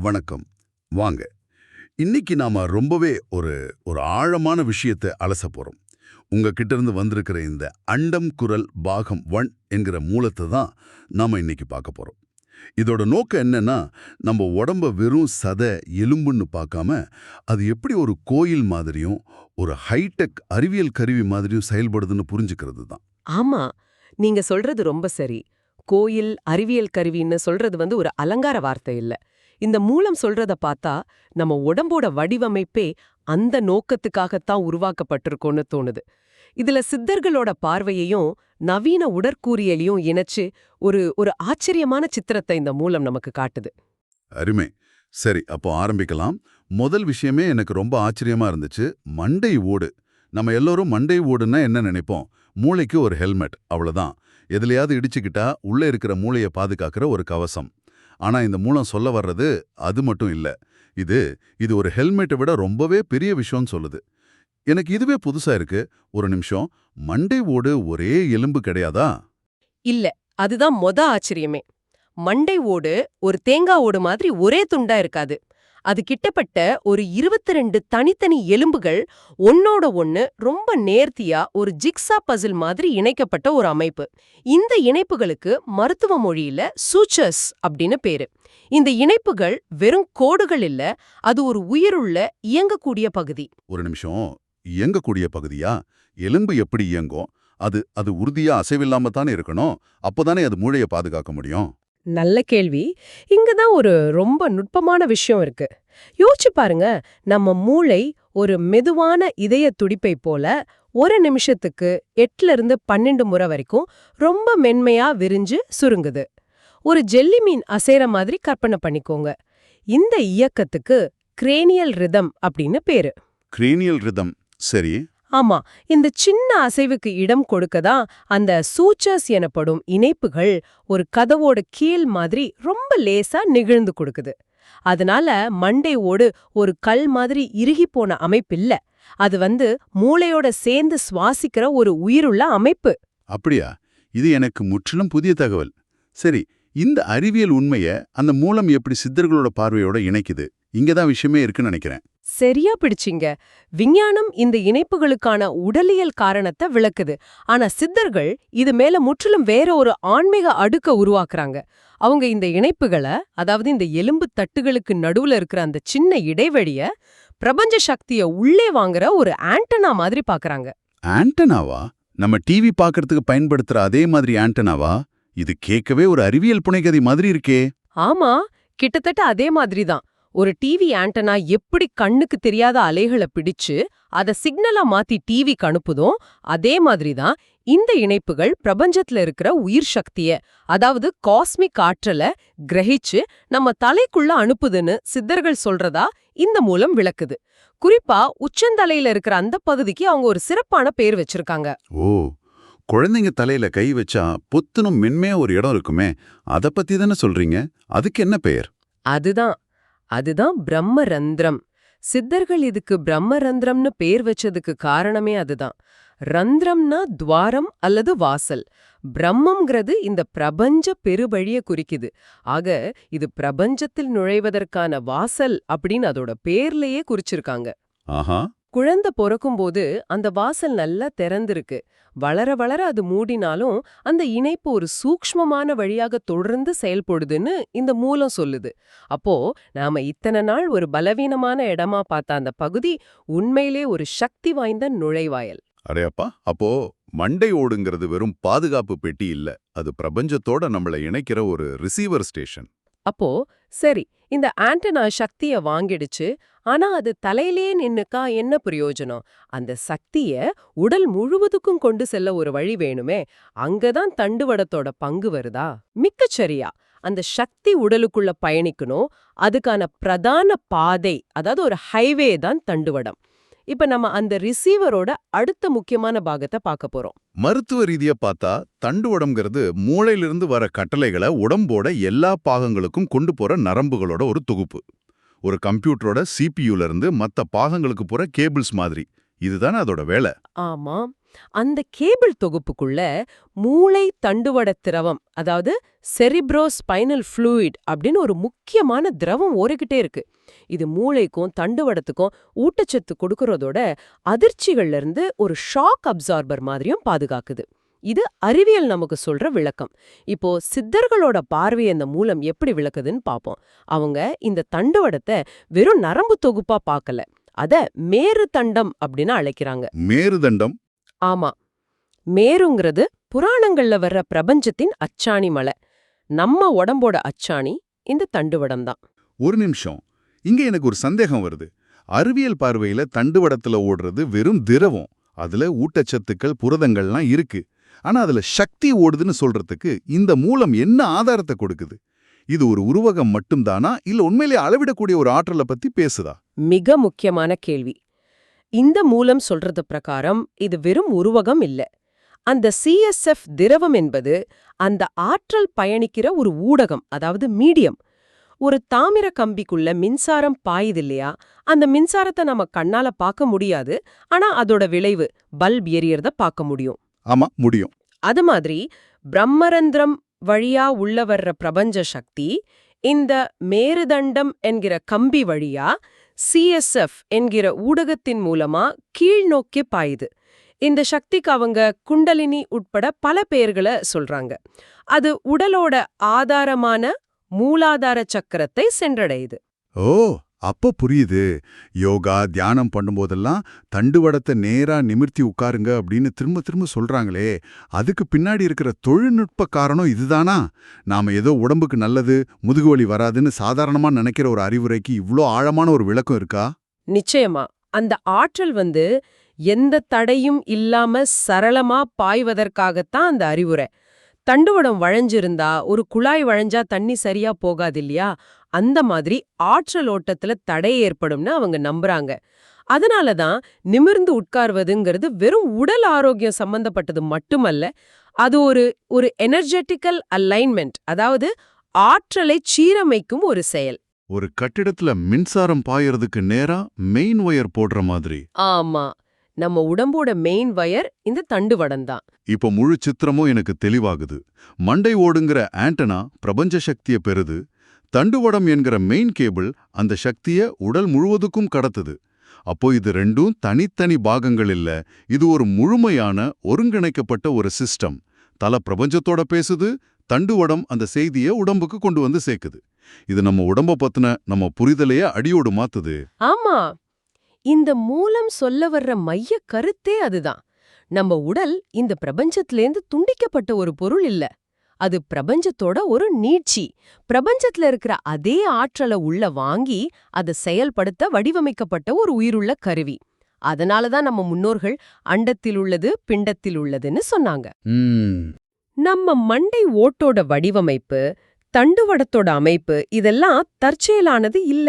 வணக்கம். வாங்க. இன்னைக்கு நாம ரொம்பவே ஒரு ஒரு ஆழமான விஷயத்தை அலச போறோம். உங்ககிட்ட இருந்து வந்திருக்கிற இந்த அண்டம் குரல் பாகம் 1 என்கிற மூலத்தை தான் நாம இன்னைக்கு பார்க்க போறோம். இதோட நோக்கம் என்னன்னா, நம்ம உடம்ப வெறும் எலும்புன்னு பார்க்காம, அது எப்படி ஒரு கோயில் மாதிரியும் ஒரு ஹைடெக் அறிவியல் கருவி மாதிரியும் செயல்படுதுன்னு புரிஞ்சுக்கிறது தான். ஆமா, நீங்க சொல்றது ரொம்ப சரி. கோயில், அறிவியல் கருவின்னு சொல்றது ஒரு அலங்கார வார்த்தை இல்ல. இந்த மூலம் சொல்றத பார்த்தா, நம்ம உடம்போட வடிவமைப்பே அந்த நோக்கத்துக்காகத்தான் உருவாக்கப்பட்டிருக்கோன்னு தோணுது. இதுல சித்தர்களோட பார்வையையும் நவீன உடற்கூறியலையும் இணைச்சு ஒரு ஒரு ஆச்சரியமான சித்திரத்தை இந்த மூலம் நமக்கு காட்டுது. அருமை. சரி, அப்போ ஆரம்பிக்கலாம். முதல் விஷயமே எனக்கு ரொம்ப ஆச்சரியமா இருந்துச்சு. மண்டை ஓடு. நம்ம எல்லோரும் மண்டை ஓடுன்னா என்ன நினைப்போம்? மூளைக்கு ஒரு ஹெல்மெட், அவ்வளவுதான். எதுலயாவது இடிச்சுக்கிட்டா உள்ள இருக்கிற மூளையை பாதுகாக்கிற ஒரு கவசம். ஆனா இந்த மூலம் சொல்ல வர்றது அது மட்டும் இல்ல. இது இது ஒரு ஹெல்மெட்டை விட ரொம்பவே பெரிய விஷயம்னு சொல்லுது. எனக்கு இதுவே புதுசா இருக்கு. ஒரு நிமிஷம், மண்டை ஓடு ஒரே எலும்பு கிடையாதா? இல்ல, அதுதான் ஆச்சரியமே. மண்டை ஓடு ஒரு தேங்காய் ஓடு மாதிரி ஒரே துண்டா இருக்காது. அது கிட்டப்பட்ட ஒரு 22 தனித்தனி எலும்புகள் ஒன்னோட ஒன்னு ரொம்ப நேர்த்தியா ஒரு ஜிக்ஸா பசில் மாதிரி இணைக்கப்பட்ட ஒரு அமைப்பு. இந்த இணைப்புகளுக்கு மருத்துவ மொழியில சூச்சர்ஸ் அப்படின்னு பேரு. இந்த இணைப்புகள் வெறும் கோடுகள் இல்ல, அது ஒரு உயிருள்ள இயங்கக்கூடிய பகுதி. ஒரு நிமிஷம், இயங்கக்கூடிய பகுதியா? எலும்பு எப்படி இயங்கும்? அது அது உறுதியா அசைவில்லாம தானே இருக்கணும். அப்போதானே அது மூளையை பாதுகாக்க முடியும். நல்ல கேள்வி. இங்கதான் ஒரு ரொம்ப நுட்பமான விஷயம் இருக்கு. யோசிச்சு பாருங்க, நம்ம மூளை ஒரு மெதுவான இதய துடிப்பை போல ஒரு நிமிஷத்துக்கு 8ல இருந்து 12 முறை வரைக்கும் ரொம்ப மென்மையா விரிஞ்சு சுருங்குது. ஒரு ஜெல்லி மீன் அசைற மாதிரி கற்பனை பண்ணிக்கோங்க. இந்த இயக்கத்துக்கு கிரேனியல் ரிதம் அப்படின்னு பேரு. கிரேனியல் ரிதம், சரி. ஆமா, இந்த சின்ன அசைவுக்கு இடம் கொடுக்கதான் அந்த சூச்சர்ஸ் எனப்படும் இணைப்புகள் ஒரு கதவோட கீழ் மாதிரி ரொம்ப லேசா நிகழ்ந்து கொடுக்குது. அதனால மண்டை ஓடு ஒரு கல் மாதிரி இறுகி போன அமைப்பில்ல. அது மூளையோட சேர்ந்து சுவாசிக்கிற ஒரு உயிருள்ள அமைப்பு. அப்படியா? இது எனக்கு முற்றிலும் புதிய தகவல். சரி, இந்த அறிவியல் உண்மைய அந்த மூலம் எப்படி சித்தர்களோட பார்வையோட இணைக்குது? இங்கதான் விஷயமே இருக்குன்னு நினைக்கிறேன். சரியா பிடிச்சிங்க. விஞ்ஞானம் இந்த இணைப்புகளுக்கான உடலியல் காரணத்தை விளக்குது. ஆனா சித்தர்கள் இது மேல முற்றிலும் வேற ஒரு ஆன்மீக அடுக்க உருவாக்குறாங்க. அவங்க இந்த இணைப்புகளை, அதாவது இந்த எலும்பு தட்டுகளுக்கு நடுவுல இருக்கிற அந்த சின்ன இடைவெளிய பிரபஞ்ச சக்திய உள்ளே வாங்குற ஒரு ஆண்டனா மாதிரி பாக்குறாங்க. ஆண்டனாவா? நம்ம டிவி பார்க்கறதுக்கு பயன்படுத்துற அதே மாதிரி ஆண்டனாவா? இது கேட்கவே ஒரு அறிவியல் புனைகதை மாதிரி இருக்கே. ஆமா, கிட்டத்தட்ட அதே மாதிரி தான். ஒரு டிவி ஆண்டனா எப்படி கண்ணுக்கு தெரியாத அலைகளை பிடிச்சு அத சிக்னலா மாத்தி டிவிக்கு அனுப்புதோ, அதே மாதிரி தான் இந்த இணைப்புகள் பிரபஞ்சத்துல இருக்கிற உயிர் சக்திய, அதாவது காஸ்மிக் ஆற்றலை கிரகிச்சு நம்ம தலைக்குள்ள அனுப்புதுன்னு சித்தர்கள் சொல்றதா இந்த மூலம் விளக்குது. குறிப்பா உச்சந்தலையில இருக்கிற அந்த பகுதிக்கு அவங்க ஒரு சிறப்பான பேர் வச்சிருக்காங்க. ஓ, குழந்தைங்க தலையில கை வச்சா பொத்துனும் மென்மையா ஒரு இடம் இருக்குமே, அத பத்தி தானே சொல்றீங்க? அதுக்கு என்ன பெயர்? அதுதான் அதுதான் பிரம்மரந்திரம். சித்தர்கள் இதுக்கு பிரம்மரந்திரம்னு பேர் வச்சதுக்கு காரணமே அதுதான். ரந்திரம்னா துவாரம் அல்லது வாசல். பிரம்மம்ங்கிறது இந்த பிரபஞ்ச பெருவழிய குறிக்குது. ஆக இது பிரபஞ்சத்தில் நுழைவதற்கான வாசல் அப்படின்னு அதோட பேர்லயே குறிச்சிருக்காங்க. ஆஹா. குழந்தை பொறக்கும்போது அந்த வாசல் நல்லா திறந்திருக்கு. வளர வளர அது மூடினாலும் அந்த இணைப்பு ஒரு சூக்ஷ்மமான வழியாக தொடர்ந்து செயல்படுதுன்னு இந்த மூலம் சொல்லுது. அப்போ நாம இத்தனை நாள் ஒரு பலவீனமான இடமா பார்த்த அந்த பகுதி உண்மையிலே ஒரு சக்தி வாய்ந்த நுழைவாயல். அடையப்பா, அப்போ மண்டை ஓடுங்கிறது வெறும் பாதுகாப்பு பெட்டி இல்ல, அது பிரபஞ்சத்தோட நம்மளை இணைக்கிற ஒரு ரிசீவர் ஸ்டேஷன். அப்போ சரி, இந்த ஆண்டனா சக்திய வாங்கிடுச்சு. ஆனா அது தலையிலே நின்னுக்கா என்ன பிரயோஜனம்? அந்த சக்திய உடல் முழுவதுக்கும் கொண்டு செல்ல ஒரு வழி வேணுமே. அங்கதான் தண்டுவடத்தோட பங்கு வருதா? மிக்கச்சரியா. அந்த சக்தி உடலுக்குள்ள பயணிக்கணும். அதுக்கான பிரதான பாதை, அதாவது ஒரு ஹைவே தான் தண்டுவடம். இப்ப நம்ம அந்த ரிசீவரோட அடுத்த முக்கியமான பாகத்தை பார்க்க போறோம். மருத்துவ ரீதியா பார்த்தா தண்டுவடம்ங்கிறது மூளையிலிருந்து வர கட்டளைகளை உடம்போட எல்லா பாகங்களுக்கும் கொண்டு போற நரம்புகளோட ஒரு தொகுப்பு. ஒரு கம்ப்யூட்டரோட சிபியூல இருந்து மத்த பாகங்களுக்கு போற கேபிள்ஸ் மாதிரி. இதுதானே அதோட வேலை. ஆமா, அந்த கேபிள் தொகுப்புக்குள்ள மூளை தண்டுவட திரவம், அதாவது செரிப்ரோஸ்பைனல் ஃப்ளூயிட் அப்படின்னு ஒரு முக்கியமான திரவம் ஓடிக்கிட்டே இருக்கு. இது மூளைக்கும் தண்டுவடத்துக்கும் ஊட்டச்சத்து கொடுக்கறதோட அதிர்ச்சிகள்ல இருந்து ஒரு ஷாக் அப்சார்பர் மாதிரியும் பாதுகாக்குது. இது அறிவியல் நமக்கு சொல்ற விளக்கம். இப்போ சித்தர்களோட பார்வையை இந்த மூலம் எப்படி விளக்குதுன்னு பாப்போம். அவங்க இந்த தண்டுவடத்தை வெறும் நரம்பு தொகுப்பா பார்க்கல, அத மேரு தண்டம் அப்படின்னு அழைக்கிறாங்க. மேருதண்டம்? ஆமா, மேருங்கிறது புராணங்கள்ல வர்ற பிரபஞ்சத்தின் அச்சாணி மலை. நம்ம உடம்போட அச்சாணி இந்த தண்டுவடம் தான். ஒரு நிமிஷம், இங்க எனக்கு ஒரு சந்தேகம் வருது. அறிவியல் பார்வையில தண்டுவடத்துல ஓடுறது வெறும் திரவம், அதுல ஊட்டச்சத்துக்கள் புரதங்கள்லாம் இருக்கு. ஆனா அதுல சக்தி ஓடுதுன்னு சொல்றதுக்கு இந்த மூலம் என்ன ஆதாரத்தை கொடுக்குது? இது ஒரு உருவகம் மட்டும்தானா, இல்ல உண்மையிலே அளவிடக்கூடிய ஒரு ஆற்றலை பத்தி பேசுதா? மிக முக்கியமான கேள்வி. இந்த மூலம் சொல்றது பிரகாரம் இது வெறும் உருவகம் இல்ல. அந்த CSF திரவம் என்பது அந்த ஆற்றல் பயணிக்கிற ஒரு ஊடகம், அதாவது மீடியம். ஒரு தாமிர கம்பிக்குள்ள மின்சாரம் பாயுது இல்லையா, அந்த மின்சாரத்தை நம்ம கண்ணால பார்க்க முடியாது, ஆனா அதோட விளைவு பல்ப் எரியறத பார்க்க முடியும். ஆமா, முடியும். அது மாதிரி பிரம்மரந்திரம் வழியா உள்ள வர்ற பிரபஞ்ச சக்தி இந்த மேருதண்டம் என்கிற கம்பி வழியா CSF என்கிற ஊடகத்தின் மூலமா கீழ் நோக்கி பாயுது. இந்த சக்திக்கு அவங்க குண்டலினி உட்பட பல பெயர்களை சொல்றாங்க. அது உடலோட ஆதாரமான மூலாதார சக்கரத்தை சென்றடையுது. ஓ, அப்ப புரியுது. யோகா தியானம் பண்ணும்போதெல்லாம் தண்டுவடத்தை நேரா நிமிர்த்தி உட்காருங்க அப்படின்னு திரும்ப திரும்ப சொல்றாங்களே, அதுக்கு பின்னாடி இருக்கிற தொழில்நுட்ப காரணம் இதுதானா? நாம ஏதோ உடம்புக்கு நல்லது, முதுகுவலி வராதுன்னு சாதாரணமா நினைக்கிற ஒரு அறிவுரைக்கு இவ்ளோ ஆழமான ஒரு விளக்கம் இருக்கா? நிச்சயமா. அந்த ஆற்றல் எந்த தடையும் இல்லாம சரளமா பாய்வதற்காகத்தான் அந்த அறிவுரை. தண்டுவடம் வளைஞ்சிருந்தா, ஒரு குழாய் வளைஞ்சா தண்ணி சரியா போகாது இல்லையா, அந்த மாதிரி ஆற்றல் ஓட்டத்துல தடை ஏற்படும்னு அவங்க நம்புறாங்க. அதனாலதான் நிமிர்ந்து உட்கார்வதுங்கிறது வெறும் உடல் ஆரோக்கியம் சம்பந்தப்பட்டது மட்டுமல்ல, அது ஒரு எனர்ஜெட்டிக்கல் அலைன்மெண்ட், அதாவது ஆற்றலை சீரமைக்கும் ஒரு செயல். ஒரு கட்டிடத்துல மின்சாரம் பாயறதுக்கு நேரா மெயின் ஒயர் போடுற மாதிரி. ஆமா, நம்ம உடம்போட மெயின் வயர் இந்த தண்டுவடம் தான். இப்ப முழு சித்திரமும் எனக்கு தெளிவாகுது. மண்டை ஓடுங்கிற ஆண்டனா பிரபஞ்ச சக்தியை பெறுது, தண்டுவடம் என்கிற மெயின் கேபிள் அந்த சக்திய உடல் முழுவதுக்கும் கடத்துது. அப்போ இது ரெண்டும் தனித்தனி பாகங்கள் இல்ல, இது ஒரு முழுமையான ஒருங்கிணைக்கப்பட்ட ஒரு சிஸ்டம். தல பிரபஞ்சத்தோட பேசுது, தண்டுவடம் அந்த செய்தியை உடம்புக்கு கொண்டு வந்து சேர்க்குது. இது நம்ம உடம்ப பத்தின நம்ம புரிதலையே அடியோடு மாத்துது. ஆமா, இந்த மூலம் சொல்ல வர்ற மைய கருத்தே அதுதான். நம்ம உடல் இந்த பிரபஞ்சத்திலேந்து துண்டிக்கப்பட்ட ஒரு பொருள் இல்ல, அது பிரபஞ்சத்தோட ஒரு நீட்சி. பிரபஞ்சத்துல இருக்கிற அதே ஆற்றலை உள்ள வாங்கி அதை செயல்படுத்த வடிவமைக்கப்பட்ட ஒரு உயிருள்ள கருவி. அதனாலதான் நம்ம முன்னோர்கள் அண்டத்தில் உள்ளது பிண்டத்தில் உள்ளதுன்னு சொன்னாங்க. நம்ம மண்டை ஓட்டோட வடிவமைப்பு, தண்டுவடத்தோட அமைப்பு இதெல்லாம் தற்செயலானது இல்ல.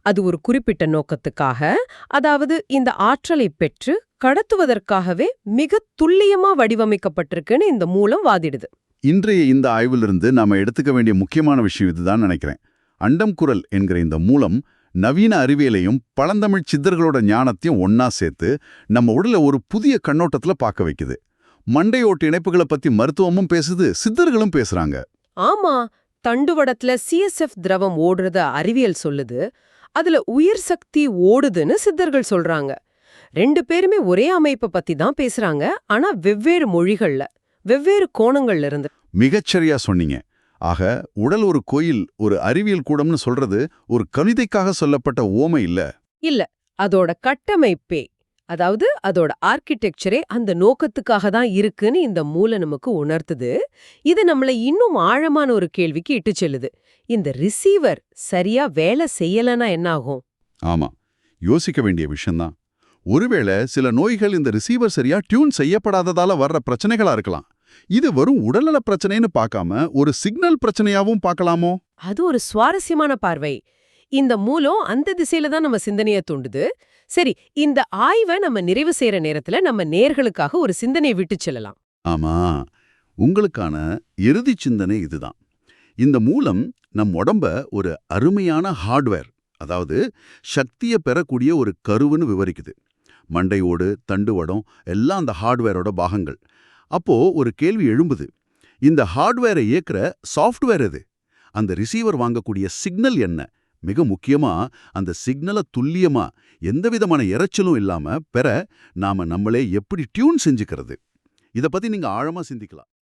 அது ஒரு குறிப்பிட்ட நோக்கத்துக்காக, அதாவது இந்த ஆற்றலை பெற்று கடத்துவதற்காகவே மிக துல்லியமா வடிவமைக்கப்பட்டிருக்குன்னு இந்த மூலம் வாதிடுது. இன்றைய இந்த ஆய்விலிருந்து நாம எடுத்துக்க வேண்டிய முக்கியமான விஷயம் இதுதான் நினைக்கிறேன். அண்டம் குரல் என்கிற இந்த மூலம் நவீன அறிவியலையும் பழந்தமிழ் சித்தர்களோட ஞானத்தையும் ஒன்னா சேர்த்து நம்ம உடலை ஒரு புதிய கண்ணோட்டத்துல பார்க்க வைக்குது. மண்டையோட்டு இணைப்புகளை பத்தி மருத்துவமும் பேசுது, சித்தர்களும் பேசுறாங்க. ஆமா, தண்டுவடத்துல CSF திரவம் ஓடுறத அறிவியல் சொல்லுது, அதுல உயிர் சக்தி ஓடுதுன்னு சித்தர்கள் சொல்றாங்க. ரெண்டு பேருமே ஒரே அமைப்பை பத்தி தான் பேசுறாங்க, ஆனா வெவ்வேறு மொழிகள்ல, வெவ்வேறு கோணங்கள்ல இருந்து. மிகச்சரியா சொன்னீங்க. ஆக உடல் ஒரு கோயில், ஒரு அறிவியல் கூடம்னு சொல்றது ஒரு கவிதைக்காக சொல்லப்பட்ட ஓமை இல்ல. இல்ல, அதோட கட்டமைப்பே, அதாவது அதோட ஆர்கிடெக்சரே அந்த நோக்கத்துக்காக தான் இருக்குன்னு இந்த மூலம் நமக்கு உணர்த்துது. இது நம்மள இன்னும் ஆழமான ஒரு கேள்விக்கு இட்டு செல்லுது. இந்த ரிசீவர் சரியா வேலை செய்யலனா என்ன ஆகும்? ஆமா, யோசிக்க வேண்டிய விஷயம்தான். ஒருவேளை சில நோய்கள் இந்த ரிசீவர் சரியா டியூன் செய்யப்படாததால வர்ற பிரச்சனைகளா இருக்கலாம். இது வெறும் உடல்நல பிரச்சனைன்னு பார்க்காம ஒரு சிக்னல் பிரச்சனையாவும் பார்க்கலாமோ? அது ஒரு சுவாரஸ்யமான பார்வை. இந்த மூலம் அந்த திசையில தான் நம்ம சிந்தனையை தூண்டுது. சரி, இந்த ஆய்வை நம்ம நிறைவு செய்யற நேரத்துல நம்ம நேர்களுக்காக ஒரு சிந்தனையை விட்டு செல்லலாம். ஆமா, உங்களுக்கான இறுதி சிந்தனை இதுதான். இந்த மூலம் நம் உடம்ப ஒரு அருமையான ஹார்ட்வேர், அதாவது சக்தியை பெறக்கூடிய ஒரு கருவுன்னு விவரிக்குது. மண்டை ஓடு, தண்டுவடம் எல்லாம் அந்த ஹார்ட்வேரோட பாகங்கள். அப்போ ஒரு கேள்வி எழும்புது. இந்த ஹார்ட்வேரை இயக்குற சாஃப்ட்வேர் எது? அந்த ரிசீவர் வாங்கக்கூடிய சிக்னல் என்ன? மிக முக்கியமா அந்த சிக்னலை துல்லியமா எந்தவிதமான இரைச்சலும் இல்லாம பெற நாம நம்மளே எப்படி டியூன் செஞ்சுக்கிறது? இத பத்தி நீங்க ஆழமா சிந்திக்கலாம்.